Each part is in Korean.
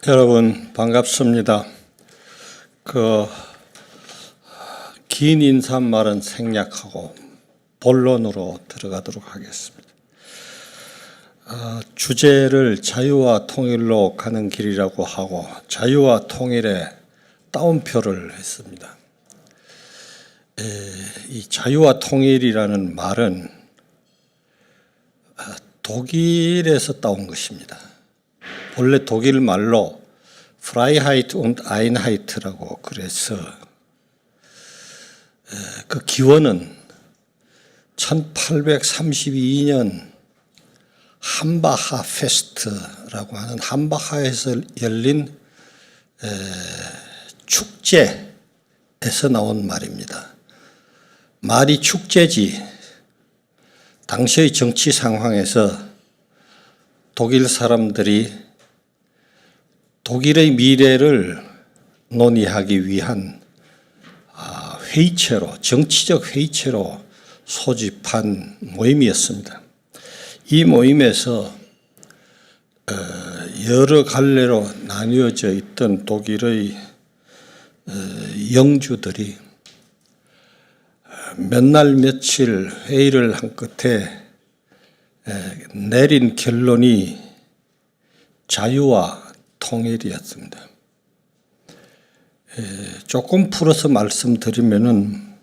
여러분 반갑습니다. 긴 인사말은 생략하고 본론으로 들어가도록 하겠습니다. 주제를 자유와 통일로 가는 길이라고 하고 자유와 통일에 따옴표를 했습니다. 이 자유와 통일이라는 말은 독일에서 따온 것입니다. 원래 독일 말로 Freiheit und Einheit라고 그래서 그 기원은 1832년 함바하 페스트라고 하는 함바하에서 열린 축제에서 나온 말입니다. 말이 축제지 당시의 정치 상황에서 독일 사람들이 독일의 미래를 논의하기 위한 회의체로, 정치적 회의체로 소집한 모임이었습니다. 이 모임에서 여러 갈래로 나뉘어져 있던 독일의 영주들이 몇 날 며칠 회의를 한 끝에 내린 결론이 자유와 통일이었습니다. 조금 풀어서 말씀드리면은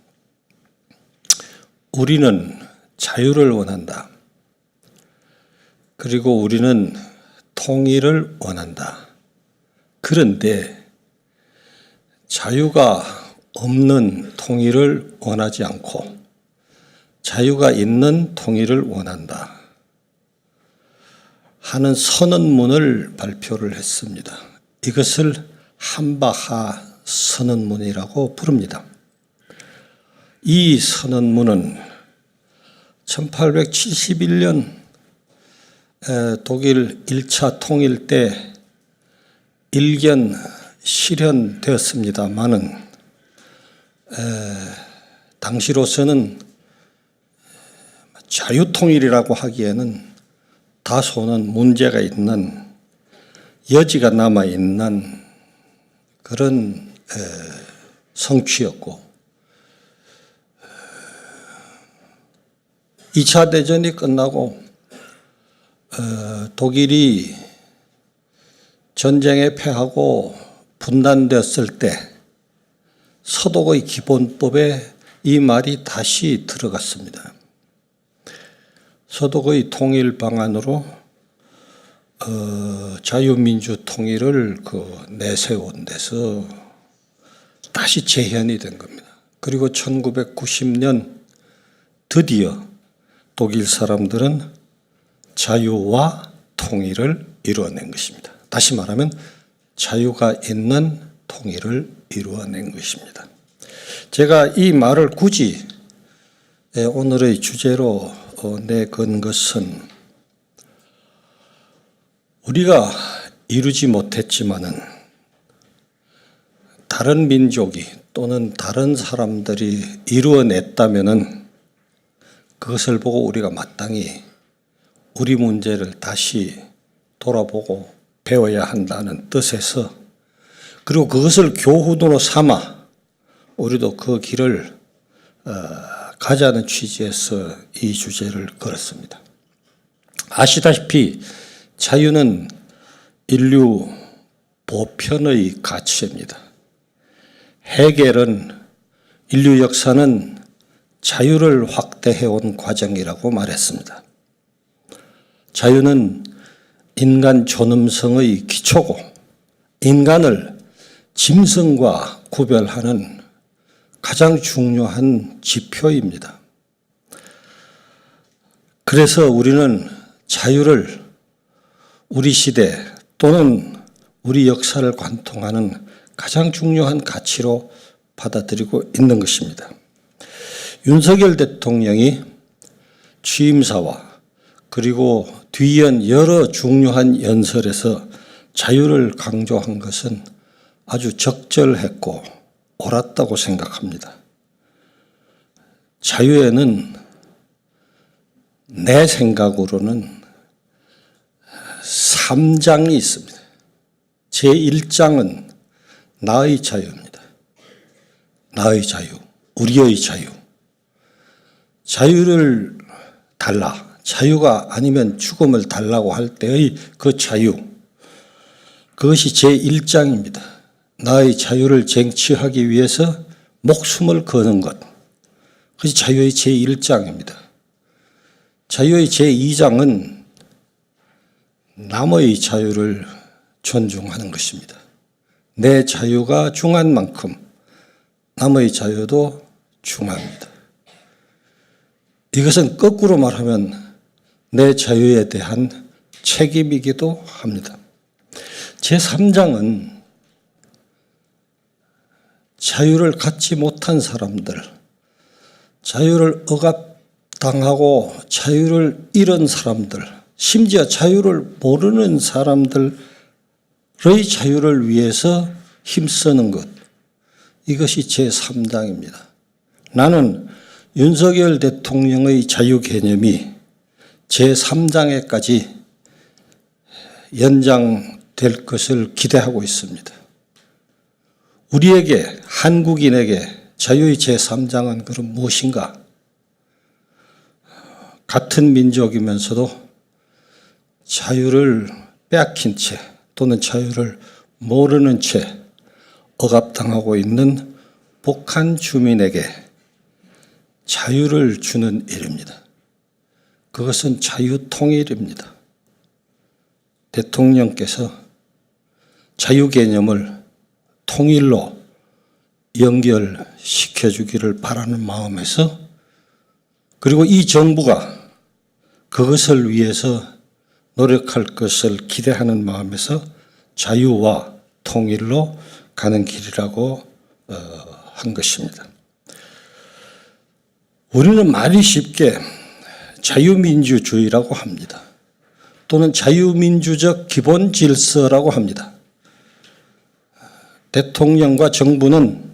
우리는 자유를 원한다. 그리고 우리는 통일을 원한다. 그런데 자유가 없는 통일을 원하지 않고 자유가 있는 통일을 원한다 하는 선언문을 발표를 했습니다. 이것을 함바하 선언문이라고 부릅니다. 이 선언문은 1871년 독일 1차 통일 때 일견 실현되었습니다마는 당시로서는 자유통일이라고 하기에는 다소는 문제가 있는 여지가 남아있는 그런 성취였고 2차 대전이 끝나고 독일이 전쟁에 패하고 분단되었을 때 서독의 기본법에 이 말이 다시 들어갔습니다. 서독의 통일 방안으로 자유민주 통일을 내세운 데서 다시 재현이 된 겁니다. 그리고 1990년 드디어 독일 사람들은 자유와 통일을 이루어낸 것입니다. 다시 말하면 자유가 있는 통일을 이루어낸 것입니다. 제가 이 말을 굳이 오늘의 주제로 내건 것은 우리가 이루지 못했지만은 다른 민족이 또는 다른 사람들이 이루어냈다면은 그것을 보고 우리가 마땅히 우리 문제를 다시 돌아보고 배워야 한다는 뜻에서 그리고 그것을 교훈으로 삼아 우리도 그 길을 가자는 취지에서 이 주제를 걸었습니다. 아시다시피 자유는 인류 보편의 가치입니다. 헤겔은 인류 역사는 자유를 확대해온 과정이라고 말했습니다. 자유는 인간 존엄성의 기초고 인간을 짐승과 구별하는 가장 중요한 지표입니다. 그래서 우리는 자유를 우리 시대 또는 우리 역사를 관통하는 가장 중요한 가치로 받아들이고 있는 것입니다. 윤석열 대통령이 취임사와 그리고 뒤이은 여러 중요한 연설에서 자유를 강조한 것은 아주 적절했고 옳았다고 생각합니다. 자유에는 내 생각으로는 3장이 있습니다. 제1장은 나의 자유입니다. 나의 자유, 우리의 자유. 자유를 달라, 자유가 아니면 죽음을 달라고 할 때의 그 자유, 그것이 제1장입니다. 나의 자유를 쟁취하기 위해서 목숨을 거는 것, 그것이 자유의 제1장입니다. 자유의 제2장은 남의 자유를 존중하는 것입니다. 내 자유가 중요한 만큼 남의 자유도 중요합니다. 이것은 거꾸로 말하면 내 자유에 대한 책임이기도 합니다. 제3장은 자유를 갖지 못한 사람들, 자유를 억압당하고 자유를 잃은 사람들, 심지어 자유를 모르는 사람들의 자유를 위해서 힘쓰는 것, 이것이 제3장입니다. 나는 윤석열 대통령의 자유 개념이 제3장에까지 연장될 것을 기대하고 있습니다. 우리에게, 한국인에게 자유의 제3장은 그럼 무엇인가? 같은 민족이면서도 자유를 빼앗긴 채 또는 자유를 모르는 채 억압당하고 있는 북한 주민에게 자유를 주는 일입니다. 그것은 자유통일입니다. 대통령께서 자유 개념을 통일로 연결시켜 주기를 바라는 마음에서, 그리고 이 정부가 그것을 위해서 노력할 것을 기대하는 마음에서 자유와 통일로 가는 길이라고 한 것입니다. 우리는 말이 쉽게 자유민주주의라고 합니다. 또는 자유민주적 기본 질서라고 합니다. 대통령과 정부는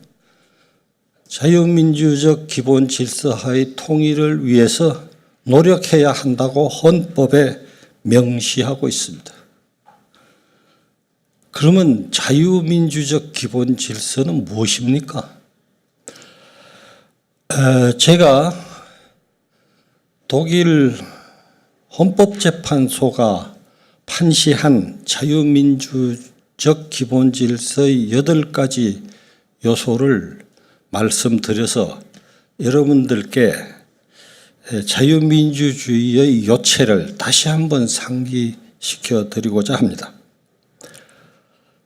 자유민주적 기본 질서하의 통일을 위해서 노력해야 한다고 헌법에 명시하고 있습니다. 그러면 자유민주적 기본 질서는 무엇입니까? 제가 독일 헌법재판소가 판시한 자유민주적 기본 질서의 8가지 요소를 말씀드려서 여러분들께 자유민주주의의 요체를 다시 한번 상기시켜 드리고자 합니다.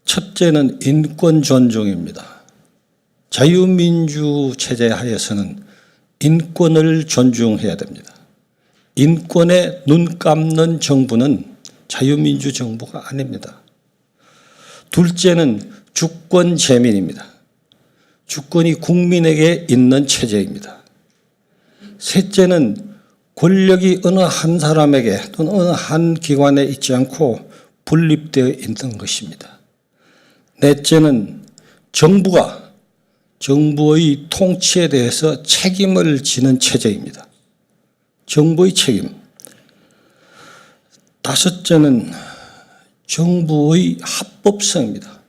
첫째는 인권 존중입니다. 자유민주 체제 하에서는 인권을 존중해야 됩니다. 인권에 눈 감는 정부는 자유민주 정부가 아닙니다. 둘째는 주권 재민입니다. 주권이 국민에게 있는 체제입니다. 셋째는 권력이 어느 한 사람에게 또는 어느 한 기관에 있지 않고 분립되어 있는 것입니다. 넷째는 정부가 정부의 통치에 대해서 책임을 지는 체제입니다. 정부의 책임. 다섯째는 정부의 합법성입니다.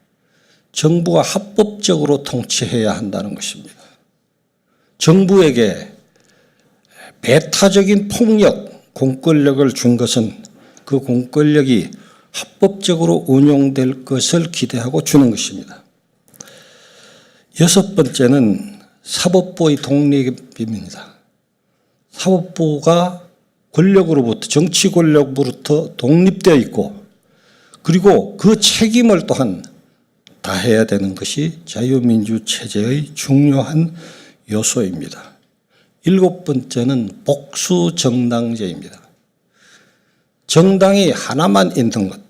정부가 합법적으로 통치해야 한다는 것입니다. 정부에게 배타적인 폭력, 공권력을 준 것은 그 공권력이 합법적으로 운용될 것을 기대하고 주는 것입니다. 여섯 번째는 사법부의 독립입니다. 사법부가 권력으로부터, 정치 권력으로부터 독립되어 있고, 그리고 그 책임을 또한 다해야 되는 것이 자유민주 체제의 중요한 요소입니다. 일곱 번째는 복수정당제입니다. 정당이 하나만 있는 것,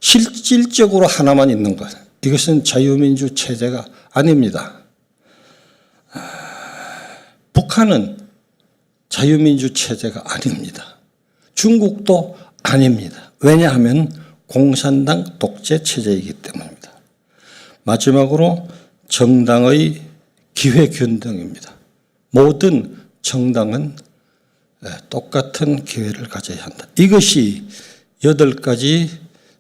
실질적으로 하나만 있는 것, 이것은 자유민주 체제가 아닙니다. 북한은 자유민주 체제가 아닙니다. 중국도 아닙니다. 왜냐하면 공산당 독재 체제이기 때문입니다. 마지막으로 정당의 기회균등입니다. 모든 정당은 똑같은 기회를 가져야 한다. 이것이 8가지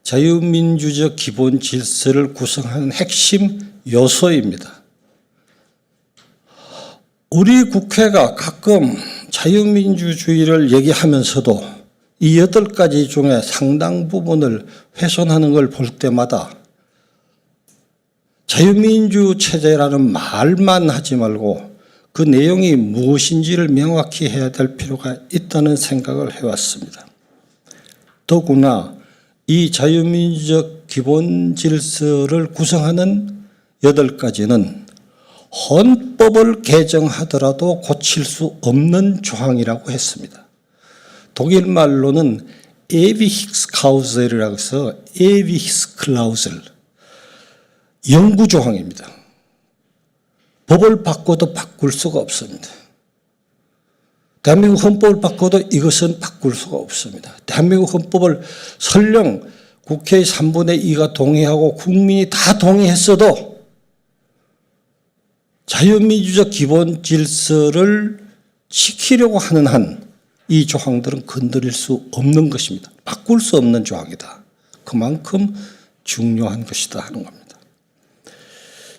자유민주적 기본 질서를 구성하는 핵심 요소입니다. 우리 국회가 가끔 자유민주주의를 얘기하면서도 이 8가지 중에 상당 부분을 훼손하는 걸 볼 때마다 자유민주 체제라는 말만 하지 말고 그 내용이 무엇인지를 명확히 해야 될 필요가 있다는 생각을 해왔습니다. 더구나 이 자유민주적 기본 질서를 구성하는 8가지는 헌법을 개정하더라도 고칠 수 없는 조항이라고 했습니다. 독일 말로는 에비히스카우셀이라고 해서 에비히스클라우셀, 영구조항입니다. 법을 바꿔도 바꿀 수가 없습니다. 대한민국 헌법을 바꿔도 이것은 바꿀 수가 없습니다. 대한민국 헌법을 설령 국회의 3분의 2가 동의하고 국민이 다 동의했어도 자유민주적 기본 질서를 지키려고 하는 한 이 조항들은 건드릴 수 없는 것입니다. 바꿀 수 없는 조항이다. 그만큼 중요한 것이다 하는 겁니다.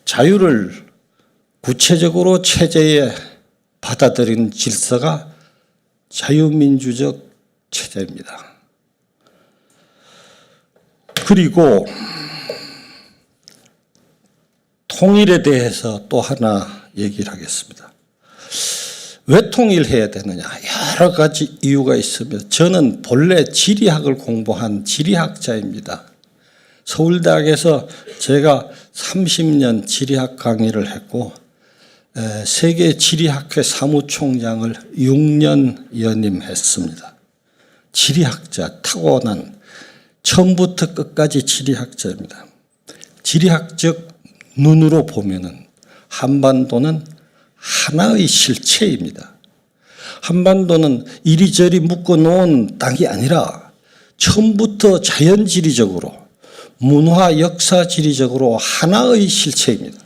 자유를 구체적으로 체제에 받아들이는 질서가 자유민주적 체제입니다. 그리고 통일에 대해서 또 하나 얘기를 하겠습니다. 왜 통일해야 되느냐? 여러 가지 이유가 있으며 저는 본래 지리학을 공부한 지리학자입니다. 서울대학에서 제가 30년 지리학 강의를 했고 세계 지리학회 사무총장을 6년 연임했습니다. 지리학자, 타고난 처음부터 끝까지 지리학자입니다. 지리학적 눈으로 보면은 한반도는 하나의 실체입니다. 한반도는 이리저리 묶어놓은 땅이 아니라 처음부터 자연지리적으로 문화 역사지리적으로 하나의 실체입니다.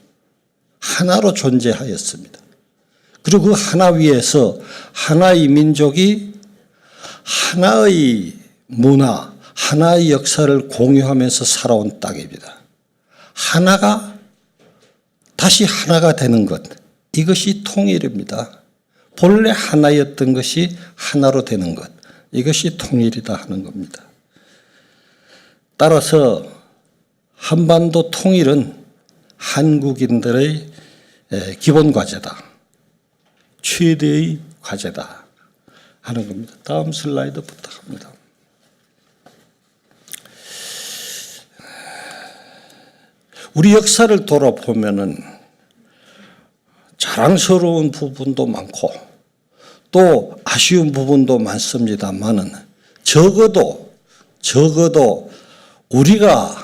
하나로 존재하였습니다. 그리고 그 하나 위에서 하나의 민족이 하나의 문화, 하나의 역사를 공유하면서 살아온 땅입니다. 하나가 다시 하나가 되는 것, 이것이 통일입니다. 본래 하나였던 것이 하나로 되는 것, 이것이 통일이다 하는 겁니다. 따라서 한반도 통일은 한국인들의 기본 과제다. 최대의 과제다 하는 겁니다. 다음 슬라이드 부탁합니다. 우리 역사를 돌아보면은 자랑스러운 부분도 많고 또 아쉬운 부분도 많습니다만은 적어도 우리가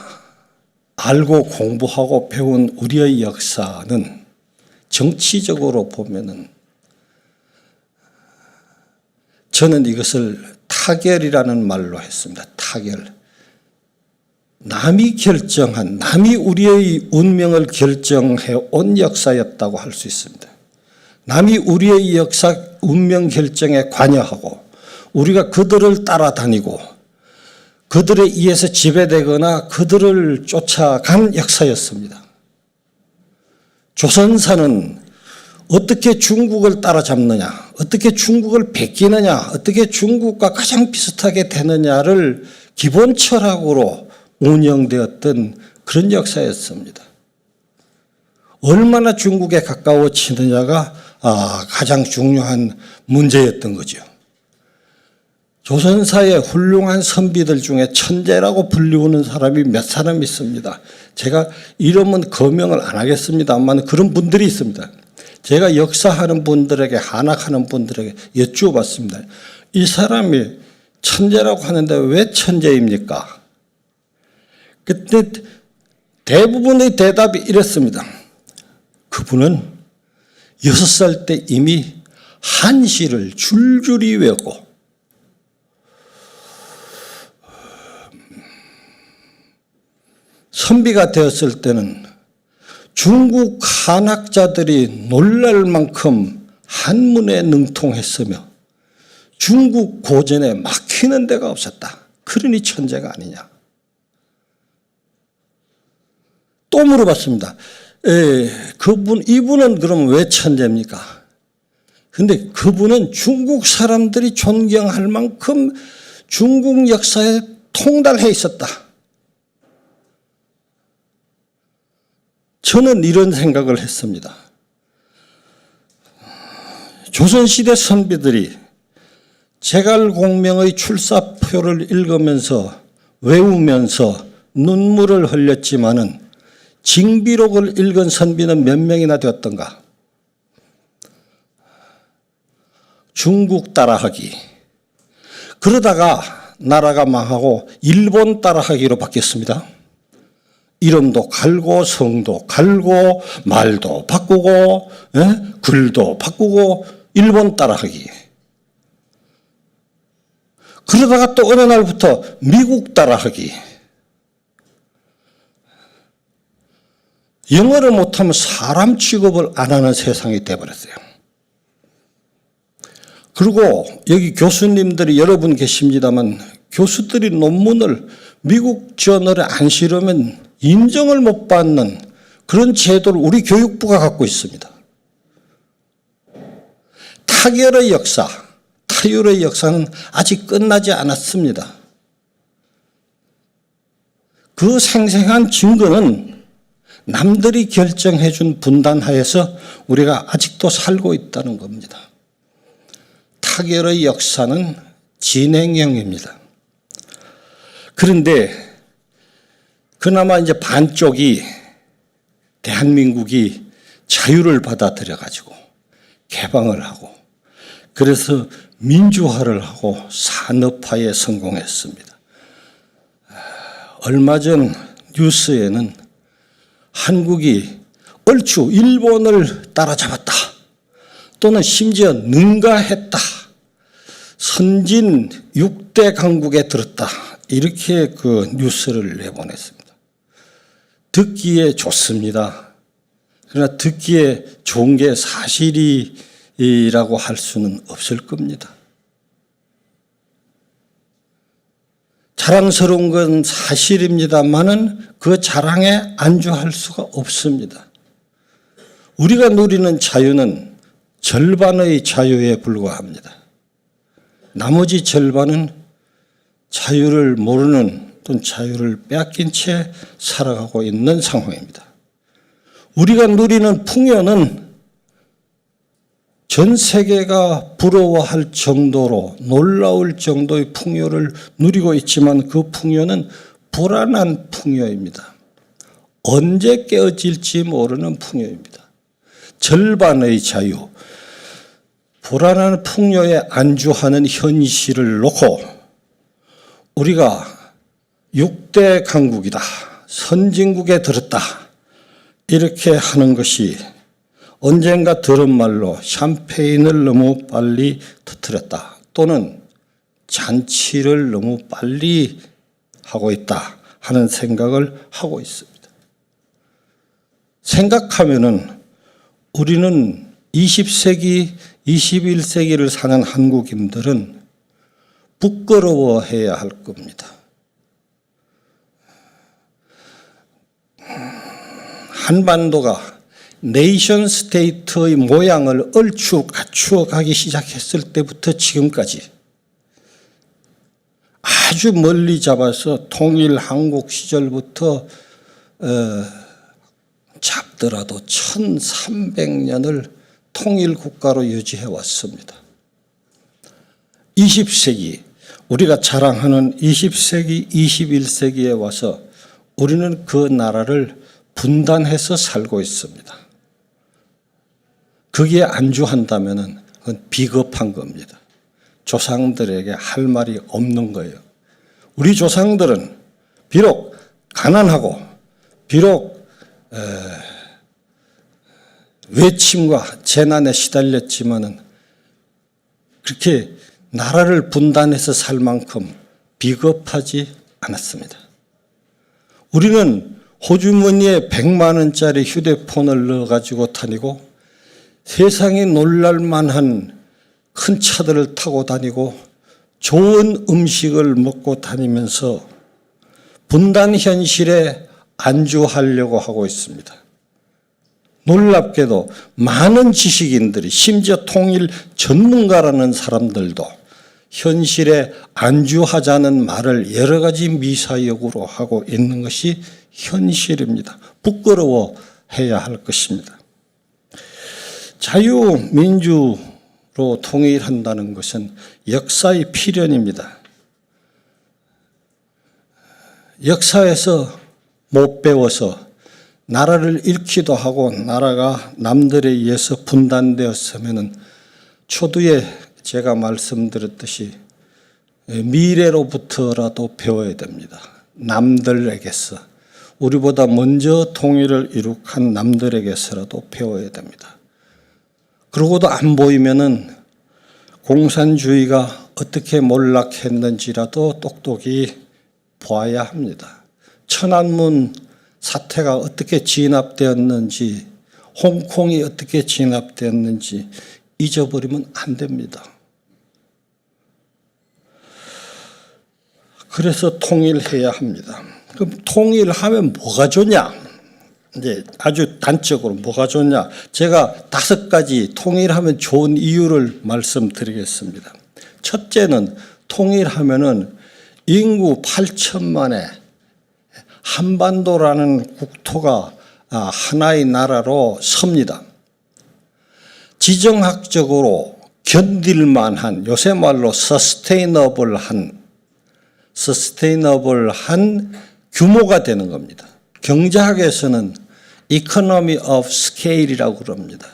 알고 공부하고 배운 우리의 역사는 정치적으로 보면은 저는 이것을 타결이라는 말로 했습니다. 타결. 남이 결정한, 남이 우리의 운명을 결정해 온 역사였다고 할 수 있습니다. 남이 우리의 역사 운명 결정에 관여하고 우리가 그들을 따라다니고 그들에 의해서 지배되거나 그들을 쫓아간 역사였습니다. 조선사는 어떻게 중국을 따라잡느냐, 어떻게 중국을 베끼느냐, 어떻게 중국과 가장 비슷하게 되느냐를 기본 철학으로 운영되었던 그런 역사였습니다. 얼마나 중국에 가까워지느냐가 가장 중요한 문제였던 거죠. 조선사의 훌륭한 선비들 중에 천재라고 불리우는 사람이 몇 사람 있습니다. 제가 이름은 거명을 안 하겠습니다만 그런 분들이 있습니다. 제가 역사하는 분들에게, 한학하는 분들에게 여쭈어봤습니다. 이 사람이 천재라고 하는데 왜 천재입니까? 그때 대부분의 대답이 이랬습니다. 그분은 6살 때 이미 한시를 줄줄이 외웠고 선비가 되었을 때는 중국 한학자들이 놀랄 만큼 한문에 능통했으며 중국 고전에 막히는 데가 없었다. 그러니 천재가 아니냐. 또 물어봤습니다. 이분은 그러면 왜 천재입니까? 근데 그분은 중국 사람들이 존경할 만큼 중국 역사에 통달해 있었다. 저는 이런 생각을 했습니다. 조선시대 선비들이 제갈공명의 출사표를 읽으면서 외우면서 눈물을 흘렸지만은 징비록을 읽은 선비는 몇 명이나 되었던가? 중국 따라하기. 그러다가 나라가 망하고 일본 따라하기로 바뀌었습니다. 이름도 갈고 성도 갈고 말도 바꾸고 글도 바꾸고 일본 따라하기. 그러다가 또 어느 날부터 미국 따라하기. 영어를 못하면 사람 취급을 안 하는 세상이 돼버렸어요. 그리고 여기 교수님들이 여러 분 계십니다만 교수들이 논문을 미국 저널에 안 실으면 인정을 못 받는 그런 제도를 우리 교육부가 갖고 있습니다. 타결의 역사, 타율의 역사는 아직 끝나지 않았습니다. 그 생생한 증거는 남들이 결정해 준 분단하에서 우리가 아직도 살고 있다는 겁니다. 타결의 역사는 진행형입니다. 그런데 그나마 이제 반쪽이 대한민국이 자유를 받아들여 가지고 개방을 하고 그래서 민주화를 하고 산업화에 성공했습니다. 얼마 전 뉴스에는 한국이 얼추 일본을 따라잡았다 또는 심지어 능가했다. 선진 6대 강국에 들었다. 이렇게 그 뉴스를 내보냈습니다. 듣기에 좋습니다. 그러나 듣기에 좋은 게 사실이라고 할 수는 없을 겁니다. 자랑스러운 건 사실입니다만은 그 자랑에 안주할 수가 없습니다. 우리가 누리는 자유는 절반의 자유에 불과합니다. 나머지 절반은 자유를 모르는 또는 자유를 빼앗긴 채 살아가고 있는 상황입니다. 우리가 누리는 풍요는 전 세계가 부러워할 정도로 놀라울 정도의 풍요를 누리고 있지만 그 풍요는 불안한 풍요입니다. 언제 깨어질지 모르는 풍요입니다. 절반의 자유, 불안한 풍요에 안주하는 현실을 놓고 우리가 6대 강국이다, 선진국에 들었다 이렇게 하는 것이 언젠가 들은 말로 샴페인을 너무 빨리 터뜨렸다 또는 잔치를 너무 빨리 하고 있다 하는 생각을 하고 있습니다. 생각하면은 우리는 20세기, 21세기를 사는 한국인들은 부끄러워해야 할 겁니다. 한반도가 네이션 스테이트의 모양을 얼추 갖추어 가기 시작했을 때부터 지금까지 아주 멀리 잡아서 통일 한국 시절부터 잡더라도 1300년을 통일 국가로 유지해 왔습니다. 20세기 우리가 자랑하는 20세기, 21세기에 와서 우리는 그 나라를 분단해서 살고 있습니다. 거기에 안주한다면 그건 비겁한 겁니다. 조상들에게 할 말이 없는 거예요. 우리 조상들은 비록 가난하고 비록 외침과 재난에 시달렸지만은 그렇게 나라를 분단해서 살 만큼 비겁하지 않았습니다. 우리는 호주머니에 100만 원짜리 휴대폰을 넣어가지고 다니고 세상이 놀랄만한 큰 차들을 타고 다니고 좋은 음식을 먹고 다니면서 분단 현실에 안주하려고 하고 있습니다. 놀랍게도 많은 지식인들이, 심지어 통일 전문가라는 사람들도 현실에 안주하자는 말을 여러 가지 미사역으로 하고 있는 것이 현실입니다. 부끄러워해야 할 것입니다. 자유민주로 통일한다는 것은 역사의 필연입니다. 역사에서 못 배워서 나라를 잃기도 하고 나라가 남들에 의해서 분단되었으면 초두에 제가 말씀드렸듯이 미래로부터라도 배워야 됩니다. 남들에게서, 우리보다 먼저 통일을 이룩한 남들에게서라도 배워야 됩니다. 그러고도 안 보이면은 공산주의가 어떻게 몰락했는지라도 똑똑히 보아야 합니다. 천안문 사태가 어떻게 진압되었는지, 홍콩이 어떻게 진압되었는지 잊어버리면 안 됩니다. 그래서 통일해야 합니다. 그럼 통일하면 뭐가 좋냐? 이제 아주 단적으로 뭐가 좋냐? 제가 5가지 통일하면 좋은 이유를 말씀드리겠습니다. 첫째는 통일하면은 인구 8천만에 한반도라는 국토가 하나의 나라로 섭니다. 지정학적으로 견딜만한, 요새 말로 서스테이너블한 규모가 되는 겁니다. 경제학에서는 economy of scale이라고 그럽니다.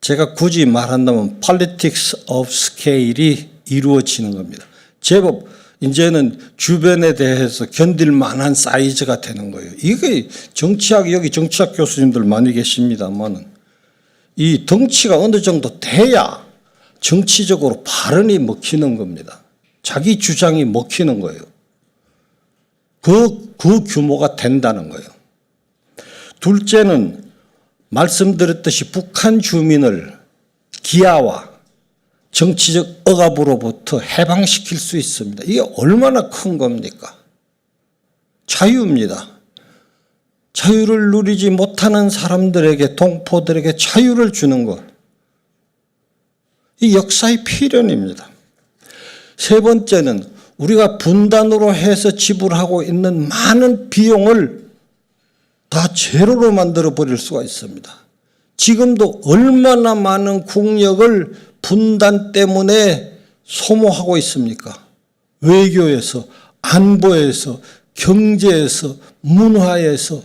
제가 굳이 말한다면 politics of scale이 이루어지는 겁니다. 제법 이제는 주변에 대해서 견딜 만한 사이즈가 되는 거예요. 이게 정치학, 여기 정치학 교수님들 많이 계십니다만 이 덩치가 어느 정도 돼야 정치적으로 발언이 먹히는 겁니다. 자기 주장이 먹히는 거예요. 그 규모가 된다는 거예요. 둘째는 말씀드렸듯이 북한 주민을 기아와 정치적 억압으로부터 해방시킬 수 있습니다. 이게 얼마나 큰 겁니까? 자유입니다. 자유를 누리지 못하는 사람들에게, 동포들에게 자유를 주는 것. 이 역사의 필연입니다. 세 번째는 우리가 분단으로 해서 지불하고 있는 많은 비용을 다 제로로 만들어 버릴 수가 있습니다. 지금도 얼마나 많은 국력을 분단 때문에 소모하고 있습니까? 외교에서, 안보에서, 경제에서, 문화에서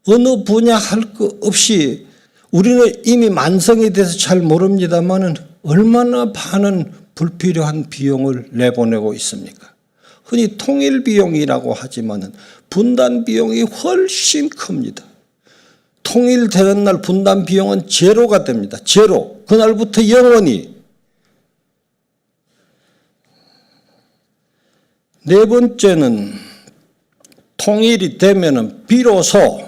어느 분야 할 것 없이 우리는 이미 만성이 돼서 잘 모릅니다만 얼마나 많은 불필요한 비용을 내보내고 있습니까? 흔히 통일 비용이라고 하지만 분단 비용이 훨씬 큽니다. 통일되는 날 분단 비용은 제로가 됩니다. 제로. 그날부터 영원히. 네 번째는 통일이 되면은 비로소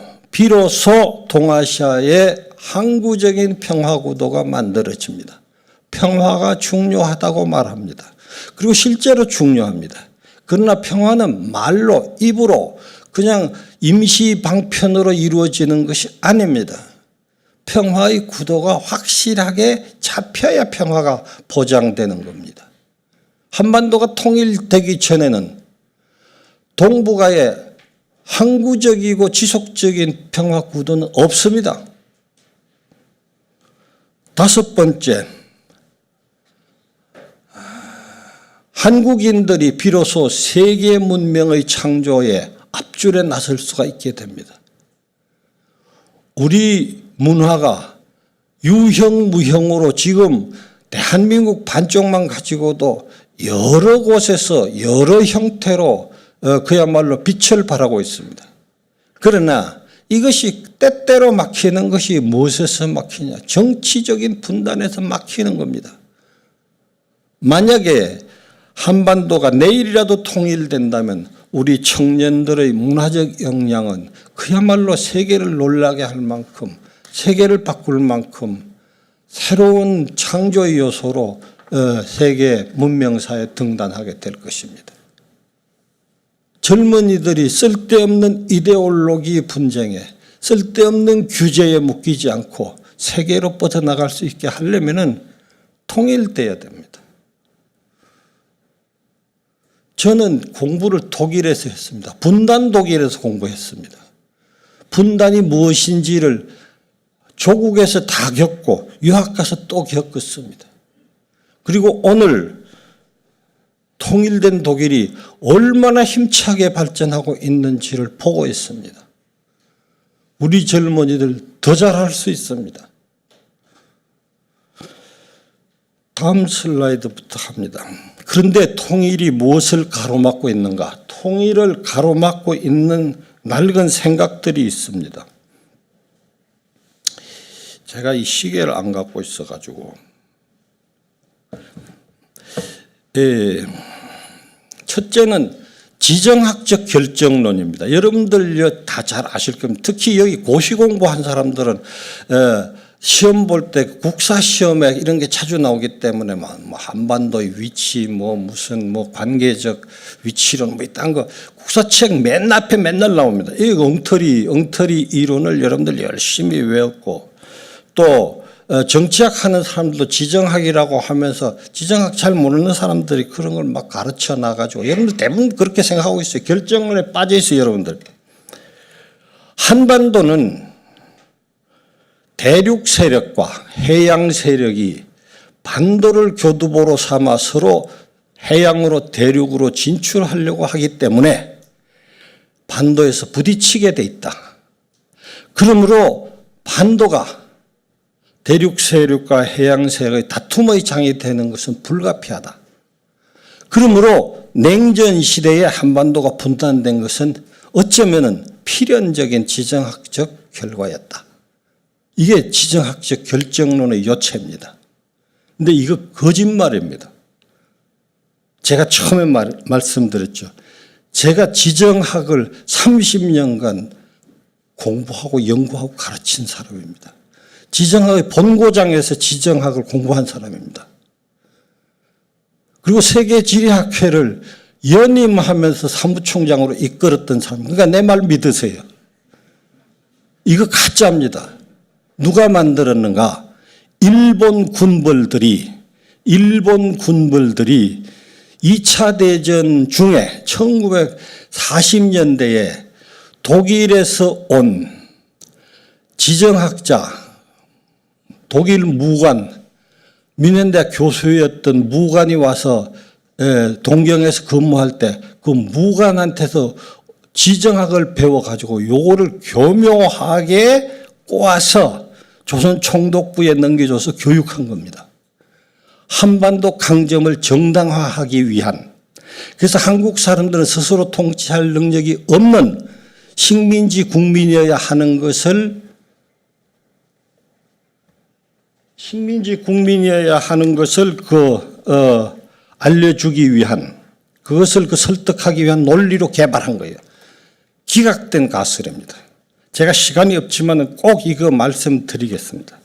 동아시아의 항구적인 평화 구도가 만들어집니다. 평화가 중요하다고 말합니다. 그리고 실제로 중요합니다. 그러나 평화는 말로, 입으로 그냥 임시 방편으로 이루어지는 것이 아닙니다. 평화의 구도가 확실하게 잡혀야 평화가 보장되는 겁니다. 한반도가 통일되기 전에는 동북아에 항구적이고 지속적인 평화 구도는 없습니다. 다섯 번째, 한국인들이 비로소 세계 문명의 창조에 앞줄에 나설 수가 있게 됩니다. 우리 문화가 유형무형으로 지금 대한민국 반쪽만 가지고도 여러 곳에서 여러 형태로 그야말로 빛을 발하고 있습니다. 그러나 이것이 때때로 막히는 것이 무엇에서 막히냐? 정치적인 분단에서 막히는 겁니다. 만약에 한반도가 내일이라도 통일된다면 우리 청년들의 문화적 역량은 그야말로 세계를 놀라게 할 만큼, 세계를 바꿀 만큼 새로운 창조의 요소로 세계 문명사에 등단하게 될 것입니다. 젊은이들이 쓸데없는 이데올로기 분쟁에 쓸데없는 규제에 묶이지 않고 세계로 뻗어나갈 수 있게 하려면은 통일돼야 됩니다. 저는 공부를 독일에서 했습니다. 분단 독일에서 공부했습니다. 분단이 무엇인지를 조국에서 다 겪고 유학 가서 또 겪었습니다. 그리고 오늘 통일된 독일이 얼마나 힘차게 발전하고 있는지를 보고 있습니다. 우리 젊은이들 더 잘할 수 있습니다. 다음 슬라이드부터 합니다. 그런데 통일이 무엇을 가로막고 있는가? 통일을 가로막고 있는 낡은 생각들이 있습니다. 제가 이 시계를 안 갖고 있어가지고 첫째는 지정학적 결정론입니다. 여러분들 다 잘 아실 겁니다. 특히 여기 고시 공부한 사람들은 시험 볼 때 국사 시험에 이런 게 자주 나오기 때문에 뭐 한반도의 위치, 무슨 관계적 위치론 이딴 거 국사책 맨 앞에 맨날 나옵니다. 이 엉터리 이론을 여러분들 열심히 외웠고 또 정치학 하는 사람들도 지정학이라고 하면서 지정학 잘 모르는 사람들이 그런 걸 막 가르쳐 나가지고 여러분들 대부분 그렇게 생각하고 있어요. 결정론에 빠져 있어요, 여러분들. 한반도는 대륙 세력과 해양 세력이 반도를 교두보로 삼아 서로 해양으로 대륙으로 진출하려고 하기 때문에 반도에서 부딪히게 돼 있다. 그러므로 반도가 대륙 세력과 해양 세력의 다툼의 장이 되는 것은 불가피하다. 그러므로 냉전 시대에 한반도가 분단된 것은 어쩌면은 필연적인 지정학적 결과였다. 이게 지정학적 결정론의 요체입니다. 근데 이거 거짓말입니다. 제가 처음에 말씀드렸죠. 제가 지정학을 30년간 공부하고 연구하고 가르친 사람입니다. 지정학의 본고장에서 지정학을 공부한 사람입니다. 그리고 세계지리학회를 연임하면서 사무총장으로 이끌었던 사람. 그러니까 내 말 믿으세요. 이거 가짜입니다. 누가 만들었는가? 일본 군벌들이 2차 대전 중에 1940년대에 독일에서 온 지정학자, 독일 무관, 민현대학 교수였던 무관이 와서 동경에서 근무할 때 그 무관한테서 지정학을 배워가지고 요거를 교묘하게 꼬아서 조선 총독부에 넘겨줘서 교육한 겁니다. 한반도 강점을 정당화하기 위한. 그래서 한국 사람들은 스스로 통치할 능력이 없는 식민지 국민이어야 하는 것을 알려주기 위한, 그것을 설득하기 위한 논리로 개발한 거예요. 기각된 가설입니다. 제가 시간이 없지만 꼭 이거 말씀드리겠습니다.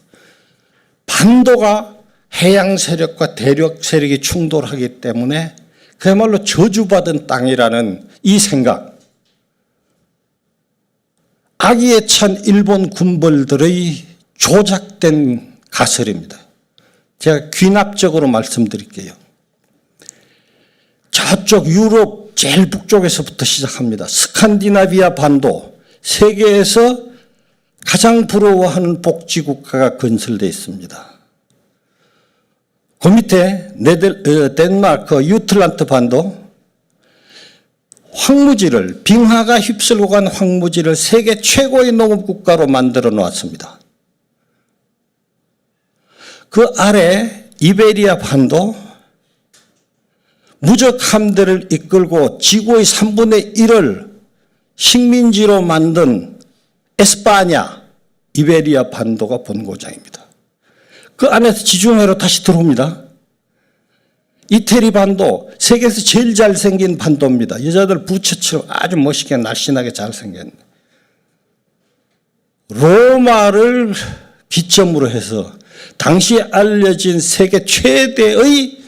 반도가 해양 세력과 대륙 세력이 충돌하기 때문에 그야말로 저주받은 땅이라는 이 생각, 악의에 찬 일본 군벌들의 조작된 가설입니다. 제가 귀납적으로 말씀드릴게요. 저쪽 유럽 제일 북쪽에서부터 시작합니다. 스칸디나비아 반도, 세계에서 가장 부러워하는 복지국가가 건설되어 있습니다. 그 밑에 덴마크 유틀란트 반도, 황무지를, 빙하가 휩쓸고 간 황무지를 세계 최고의 농업국가로 만들어 놓았습니다. 그 아래 이베리아 반도, 무적 함대를 이끌고 지구의 3분의 1을 식민지로 만든 에스파냐, 이베리아 반도가 본고장입니다. 그 안에서 지중해로 다시 들어옵니다. 이태리 반도, 세계에서 제일 잘생긴 반도입니다. 여자들 부처처럼 아주 멋있게 날씬하게 잘생겼는데, 로마를 기점으로 해서 당시에 알려진 세계 최대의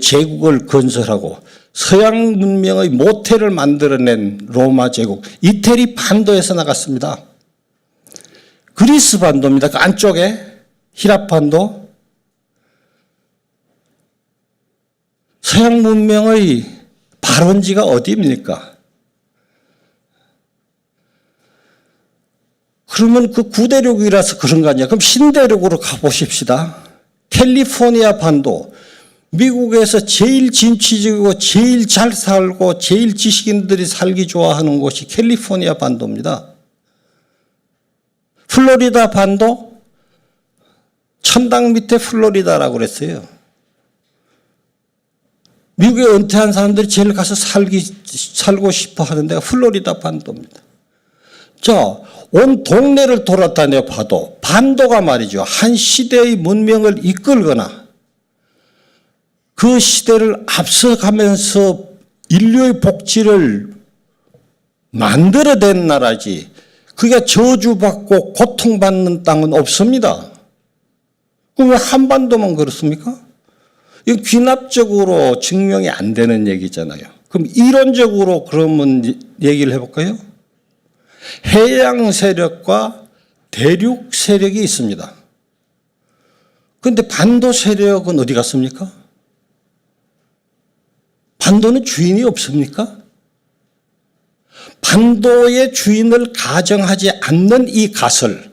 제국을 건설하고 서양 문명의 모태를 만들어낸 로마 제국, 이태리 반도에서 나갔습니다. 그리스 반도입니다. 그 안쪽에 히랍 반도. 서양 문명의 발원지가 어디입니까? 그러면 그 구대륙이라서 그런 거 아니야? 그럼 신대륙으로 가보십시다. 캘리포니아 반도. 미국에서 제일 진취적이고 제일 잘 살고 제일 지식인들이 살기 좋아하는 곳이 캘리포니아 반도입니다. 플로리다 반도, 천당 밑에 플로리다라고 그랬어요. 미국에 은퇴한 사람들이 제일 가서 살고 싶어 하는 데가 플로리다 반도입니다. 자, 온 동네를 돌아다녀 봐도 반도가 말이죠. 한 시대의 문명을 이끌거나 그 시대를 앞서가면서 인류의 복지를 만들어낸 나라지, 그게 저주받고 고통받는 땅은 없습니다. 그럼 왜 한반도만 그렇습니까? 이건 귀납적으로 증명이 안 되는 얘기잖아요. 그럼 이론적으로 그러면 얘기를 해볼까요? 해양 세력과 대륙 세력이 있습니다. 그런데 반도 세력은 어디 갔습니까? 반도는 주인이 없습니까? 반도의 주인을 가정하지 않는 이 가설,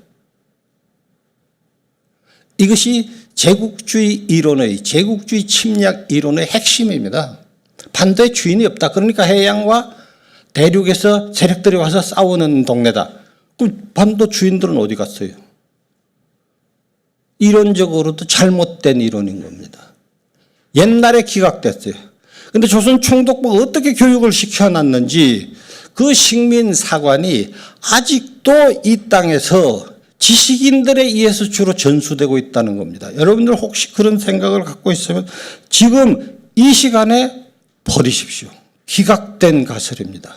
이것이 제국주의 이론의, 제국주의 침략 이론의 핵심입니다. 반도의 주인이 없다. 그러니까 해양과 대륙에서 세력들이 와서 싸우는 동네다. 그럼 반도 주인들은 어디 갔어요? 이론적으로도 잘못된 이론인 겁니다. 옛날에 기각됐어요. 그런데 조선 총독부가 어떻게 교육을 시켜놨는지 그 식민사관이 아직도 이 땅에서 지식인들에 의해서 주로 전수되고 있다는 겁니다. 여러분들 혹시 그런 생각을 갖고 있으면 지금 이 시간에 버리십시오. 기각된 가설입니다.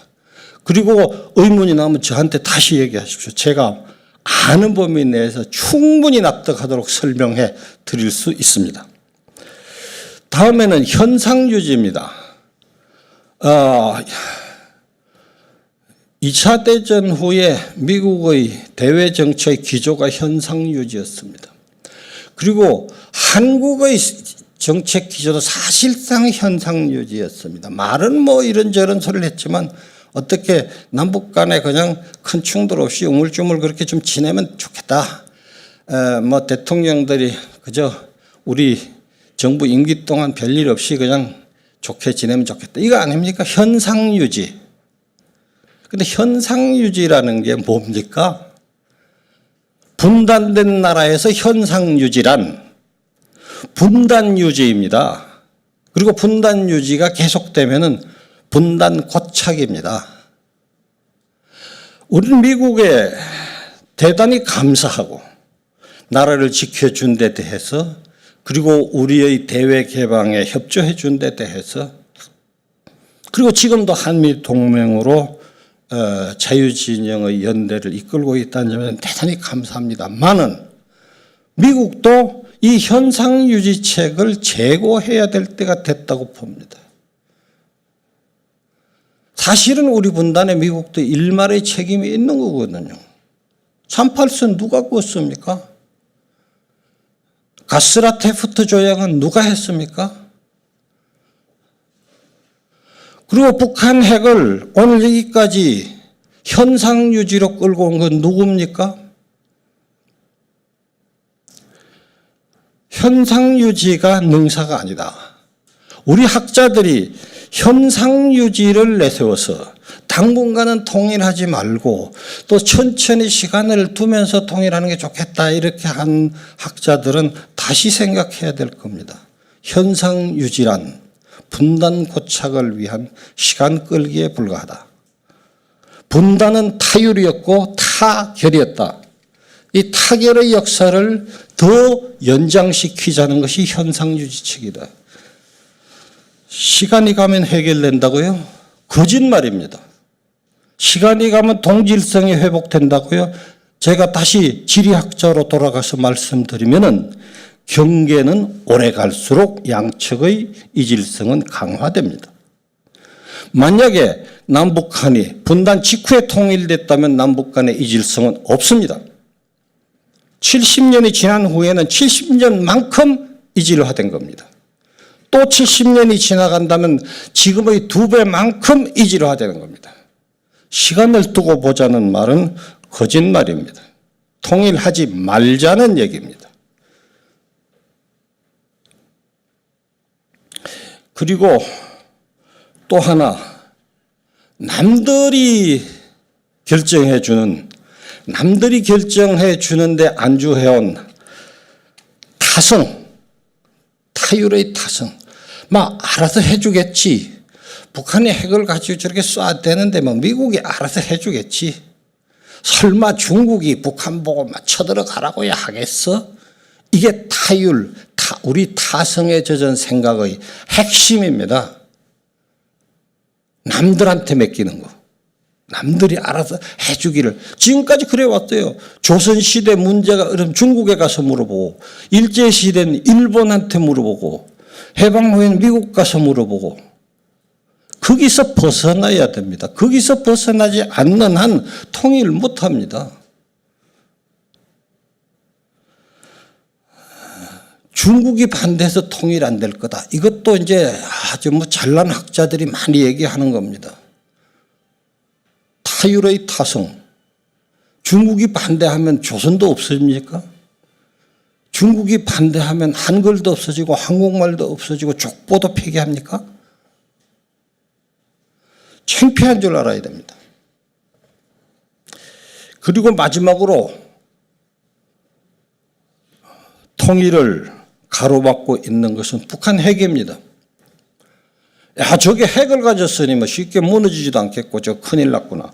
그리고 의문이 나면 저한테 다시 얘기하십시오. 제가 아는 범위 내에서 충분히 납득하도록 설명해 드릴 수 있습니다. 다음에는 현상유지입니다. 2차 대전 후에 미국의 대외 정책의 기조가 현상유지였습니다. 그리고 한국의 정책 기조도 사실상 현상유지였습니다. 말은 뭐 이런저런 소리를 했지만 어떻게 남북 간에 그냥 큰 충돌 없이 우물쭈물 그렇게 좀 지내면 좋겠다. 뭐 대통령들이 그저 우리 정부 임기 동안 별일 없이 그냥 좋게 지내면 좋겠다. 이거 아닙니까? 현상유지. 근데 현상유지라는 게 뭡니까? 분단된 나라에서 현상유지란 분단유지입니다. 그리고 분단유지가 계속되면은 분단고착입니다. 우리는 미국에 대단히 감사하고 나라를 지켜준 데 대해서, 그리고 우리의 대외 개방에 협조해 준 데 대해서, 그리고 지금도 한미 동맹으로 자유진영의 연대를 이끌고 있다는 점에는 대단히 감사합니다만은 미국도 이 현상유지책을 재고해야 될 때가 됐다고 봅니다. 사실은 우리 분단에 미국도 일말의 책임이 있는 거거든요. 38선 누가 꾸었습니까? 가스라테프트 조약은 누가 했습니까? 그리고 북한 핵을 오늘 여기까지 현상유지로 끌고 온 건 누굽니까? 현상유지가 능사가 아니다. 우리 학자들이 현상유지를 내세워서 당분간은 통일하지 말고 또 천천히 시간을 두면서 통일하는 게 좋겠다, 이렇게 한 학자들은 다시 생각해야 될 겁니다. 현상유지란 분단 고착을 위한 시간 끌기에 불과하다. 분단은 타율이었고 타결이었다. 이 타결의 역사를 더 연장시키자는 것이 현상유지책이다. 시간이 가면 해결된다고요? 거짓말입니다. 시간이 가면 동질성이 회복된다고요? 제가 다시 지리학자로 돌아가서 말씀드리면은 경계는 오래 갈수록 양측의 이질성은 강화됩니다. 만약에 남북한이 분단 직후에 통일됐다면 남북 간의 이 질서는 없습니다. 70년이 지난 후에는 70년만큼 이질화된 겁니다. 또 70년이 지나간다면 지금의 2배만큼 이질화되는 겁니다. 시간을 두고 보자는 말은 거짓말입니다. 통일하지 말자는 얘기입니다. 그리고 또 하나, 남들이 결정해 주는데 안주해온 타율의 타성. 막 알아서 해주겠지. 북한이 핵을 가지고 저렇게 쏴대는데 뭐 미국이 알아서 해주겠지. 설마 중국이 북한 보고 막 쳐들어가라고야 하겠어? 이게 우리 타성에 젖은 생각의 핵심입니다. 남들한테 맡기는 거. 남들이 알아서 해주기를. 지금까지 그래왔어요. 조선시대 문제가 어려면 중국에 가서 물어보고, 일제시대는 일본한테 물어보고, 해방 후에는 미국 가서 물어보고, 거기서 벗어나야 됩니다. 거기서 벗어나지 않는 한 통일 못합니다. 중국이 반대해서 통일 안 될 거다. 이것도 이제 아주 잘난 학자들이 많이 얘기하는 겁니다. 타율의 타성. 중국이 반대하면 조선도 없어집니까? 중국이 반대하면 한글도 없어지고 한국말도 없어지고 족보도 폐기합니까? 창피한 줄 알아야 됩니다. 그리고 마지막으로 통일을 가로막고 있는 것은 북한 핵입니다. 야, 저게 핵을 가졌으니 쉽게 무너지지도 않겠고 저 큰일 났구나.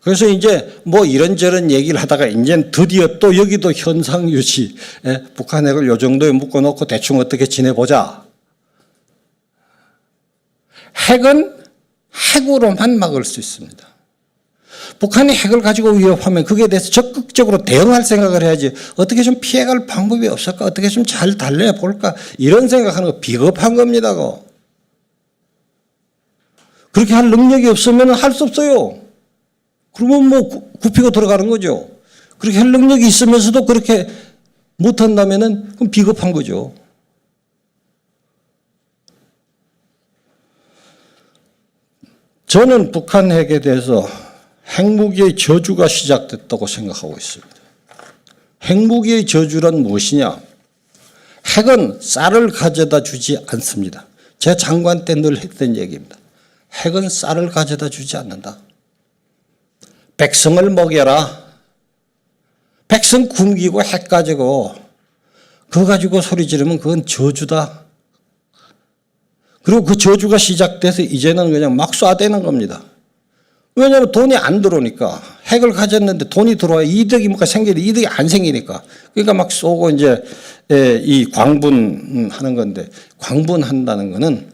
그래서 이제 이런저런 얘기를 하다가 이제 드디어 또 여기도 현상 유지. 북한 핵을 요 정도에 묶어놓고 대충 어떻게 지내보자. 핵은 핵으로만 막을 수 있습니다. 북한이 핵을 가지고 위협하면 거기에 대해서 적극적으로 대응할 생각을 해야지. 어떻게 좀 피해갈 방법이 없을까? 어떻게 좀 잘 달래볼까? 이런 생각하는 거 비겁한 겁니다. 그렇게 할 능력이 없으면 할 수 없어요. 그러면 굽히고 들어가는 거죠. 그렇게 할 능력이 있으면서도 그렇게 못한다면 그럼 비겁한 거죠. 저는 북한 핵에 대해서 핵무기의 저주가 시작됐다고 생각하고 있습니다. 핵무기의 저주란 무엇이냐? 핵은 쌀을 가져다 주지 않습니다. 제가 장관 때 늘 했던 얘기입니다. 핵은 쌀을 가져다 주지 않는다. 백성을 먹여라. 백성 굶기고 핵 가지고 그거 가지고 소리 지르면 그건 저주다. 그리고 그 저주가 시작돼서 이제는 그냥 막 쏴대는 겁니다. 왜냐하면 돈이 안 들어오니까. 핵을 가졌는데 돈이 들어와야 이득이 생기는데 이득이 안 생기니까. 그러니까 막 쏘고 이제 이 광분하는 건데, 광분한다는 거는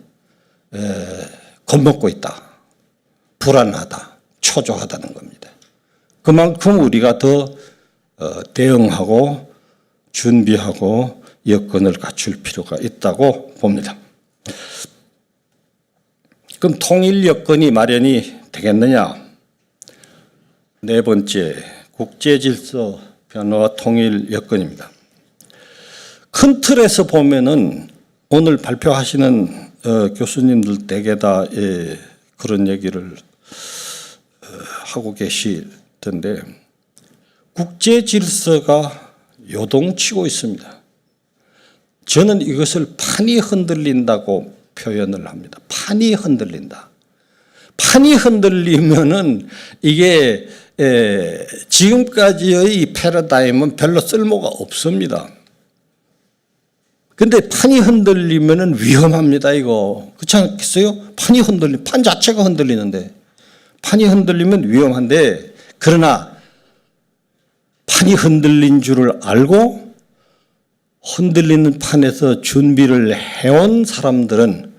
겁먹고 있다. 불안하다. 초조하다는 겁니다. 그만큼 우리가 더 대응하고 준비하고 여건을 갖출 필요가 있다고 봅니다. 그럼 통일 여건이 마련이 되겠느냐? 네 번째, 국제질서 변화와 통일 여건입니다. 큰 틀에서 보면은 오늘 발표하시는 교수님들 대개 다 그런 얘기를 하고 계시던데, 국제질서가 요동치고 있습니다. 저는 이것을 판이 흔들린다고 표현을 합니다. 판이 흔들린다. 판이 흔들리면은 이게 지금까지의 패러다임은 별로 쓸모가 없습니다. 근데 판이 흔들리면은 위험합니다, 이거. 그렇지 않겠어요? 판 자체가 흔들리는데. 판이 흔들리면 위험한데, 그러나 판이 흔들린 줄을 알고 흔들리는 판에서 준비를 해온 사람들은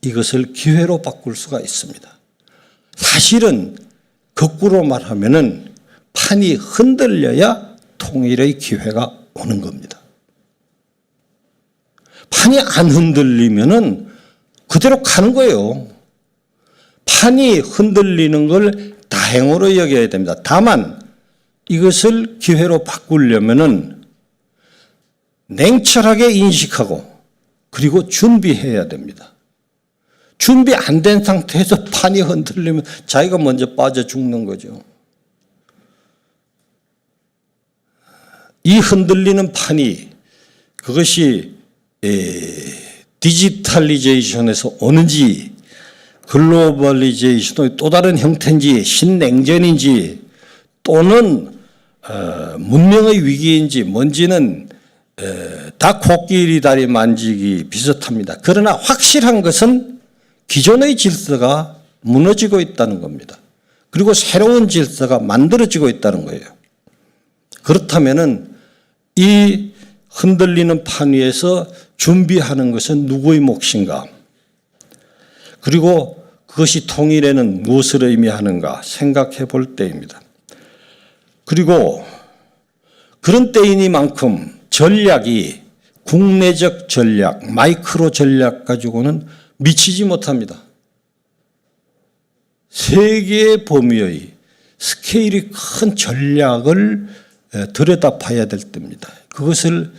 이것을 기회로 바꿀 수가 있습니다. 사실은 거꾸로 말하면은 판이 흔들려야 통일의 기회가 오는 겁니다. 판이 안 흔들리면은 그대로 가는 거예요. 판이 흔들리는 걸 다행으로 여겨야 됩니다. 다만 이것을 기회로 바꾸려면은 냉철하게 인식하고 그리고 준비해야 됩니다. 준비 안 된 상태에서 판이 흔들리면 자기가 먼저 빠져 죽는 거죠. 이 흔들리는 판이 그것이 디지털리제이션에서 오는지 글로벌리제이션의 또 다른 형태인지 신냉전인지 또는 문명의 위기인지 뭔지는 다 코끼리 다리 만지기 비슷합니다. 그러나 확실한 것은 기존의 질서가 무너지고 있다는 겁니다. 그리고 새로운 질서가 만들어지고 있다는 거예요. 그렇다면은 이 흔들리는 판 위에서 준비하는 것은 누구의 몫인가? 그리고 그것이 통일에는 무엇을 의미하는가 생각해 볼 때입니다. 그리고 그런 때이니만큼 전략이 국내적 전략, 마이크로 전략 가지고는 미치지 못합니다. 세계의 범위의 스케일이 큰 전략을 들여다봐야 될 때입니다. 그것을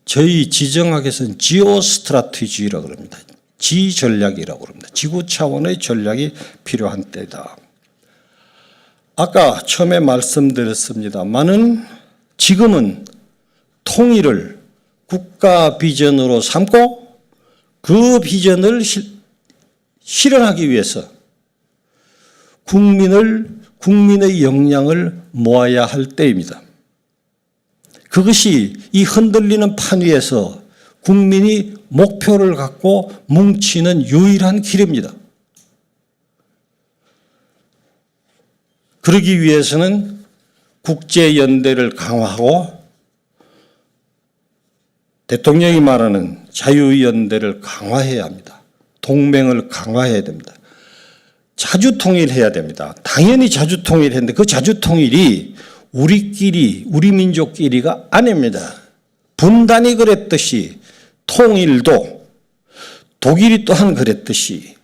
저희 지정학에서는 지오 스트라티지라고 합니다. 지전략이라고 합니다. 지구 차원의 전략이 필요한 때다. 아까 처음에 말씀드렸습니다만은 지금은 통일을 국가 비전으로 삼고 그 비전을 실현하기 위해서 국민의 역량을 모아야 할 때입니다. 그것이 이 흔들리는 판 위에서 국민이 목표를 갖고 뭉치는 유일한 길입니다. 그러기 위해서는 국제연대를 강화하고 대통령이 말하는 자유연대를 강화해야 합니다. 동맹을 강화해야 됩니다. 자주통일해야 됩니다. 당연히 자주통일했는데 그 자주통일이 우리끼리 우리 민족끼리가 아닙니다. 분단이 그랬듯이 통일도 독일이 또한 그랬듯이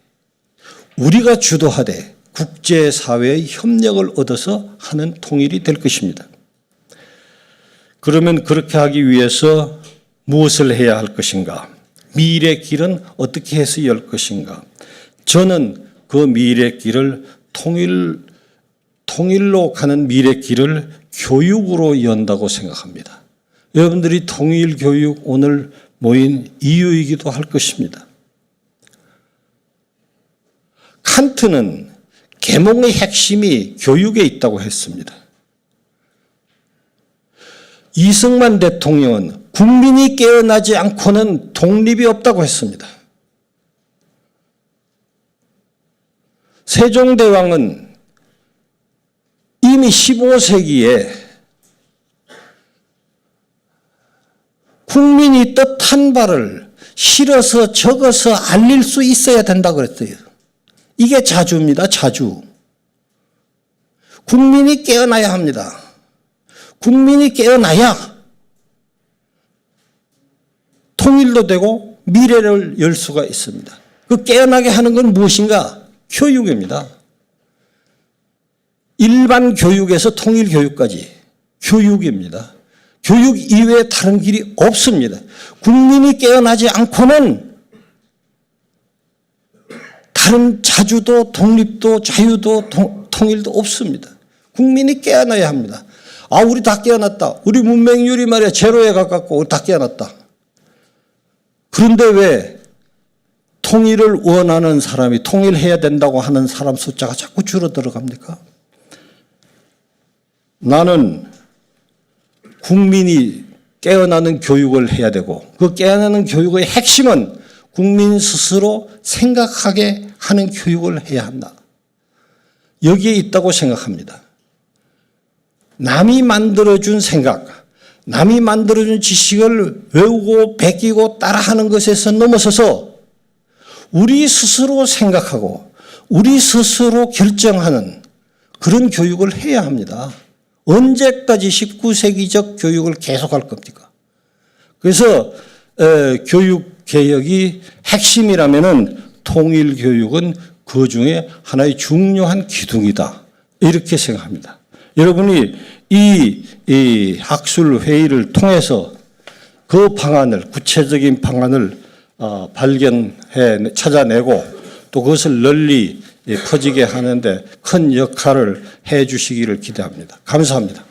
우리가 주도하되 국제사회의 협력을 얻어서 하는 통일이 될 것입니다. 그러면 그렇게 하기 위해서 무엇을 해야 할 것인가? 미래 길은 어떻게 해서 열 것인가? 저는 그 미래 길을 통일로 가는 미래 길을 교육으로 연다고 생각합니다. 여러분들이 통일 교육 오늘 모인 이유이기도 할 것입니다. 칸트는 계몽의 핵심이 교육에 있다고 했습니다. 이승만 대통령은 국민이 깨어나지 않고는 독립이 없다고 했습니다. 세종대왕은 이미 15세기에 국민이 뜻한 바를 실어서 적어서 알릴 수 있어야 된다고 그랬어요. 이게 자주입니다. 자주. 국민이 깨어나야 합니다. 국민이 깨어나야 통일도 되고 미래를 열 수가 있습니다. 그 깨어나게 하는 건 무엇인가? 교육입니다. 일반 교육에서 통일 교육까지 교육입니다. 교육 이외에 다른 길이 없습니다. 국민이 깨어나지 않고는 다른 자주도 독립도 자유도 통일도 없습니다. 국민이 깨어나야 합니다. 아, 우리 다 깨어났다. 우리 문맹률이 말이야 제로에 가깝고 우리 다 깨어났다. 그런데 왜 통일을 원하는 사람이 통일해야 된다고 하는 사람 숫자가 자꾸 줄어들어갑니까? 나는 국민이 깨어나는 교육을 해야 되고 그 깨어나는 교육의 핵심은 국민 스스로 생각하게 하는 교육을 해야 한다. 여기에 있다고 생각합니다. 남이 만들어준 생각, 남이 만들어준 지식을 외우고 베끼고 따라하는 것에서 넘어서서 우리 스스로 생각하고 우리 스스로 결정하는 그런 교육을 해야 합니다. 언제까지 19세기적 교육을 계속할 겁니까? 그래서 교육개혁이 핵심이라면은 통일교육은 그 중에 하나의 중요한 기둥이다. 이렇게 생각합니다. 여러분이 이 학술 회의를 통해서 그 방안을, 구체적인 방안을 찾아내고 또 그것을 널리 퍼지게 하는데 큰 역할을 해 주시기를 기대합니다. 감사합니다.